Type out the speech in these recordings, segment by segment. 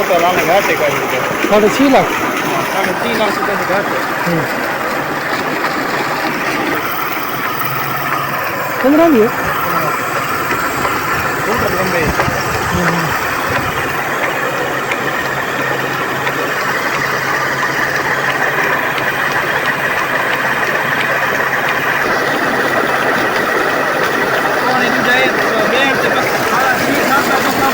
तो लाने घाटे का ही 6.5 लाख। 3.5 लाख रुपए के घाटे 15 भी है। बहुत लंबे पानी भी जाए तो बेर से बस 6-7 का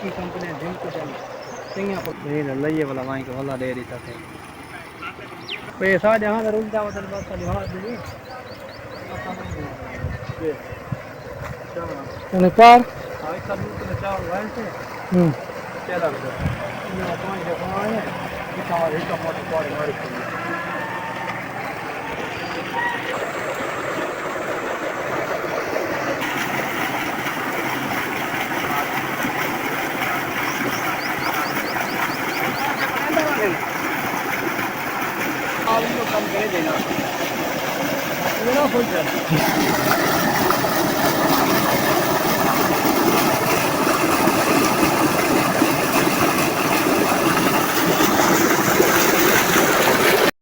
की कंपनी जिम को चली सिंगापुर ये लइए वाला वहीं के वाला डेयरी था पैसा जहां रुक जाओ तो बस लिहाज दे ये અને પાર आई का दूध में चावल वाल से હમ चला गया ये पानी के पानी है कि चावल एक मोटे पानी मार के आप इनको कम करे देना ये ना हो जाए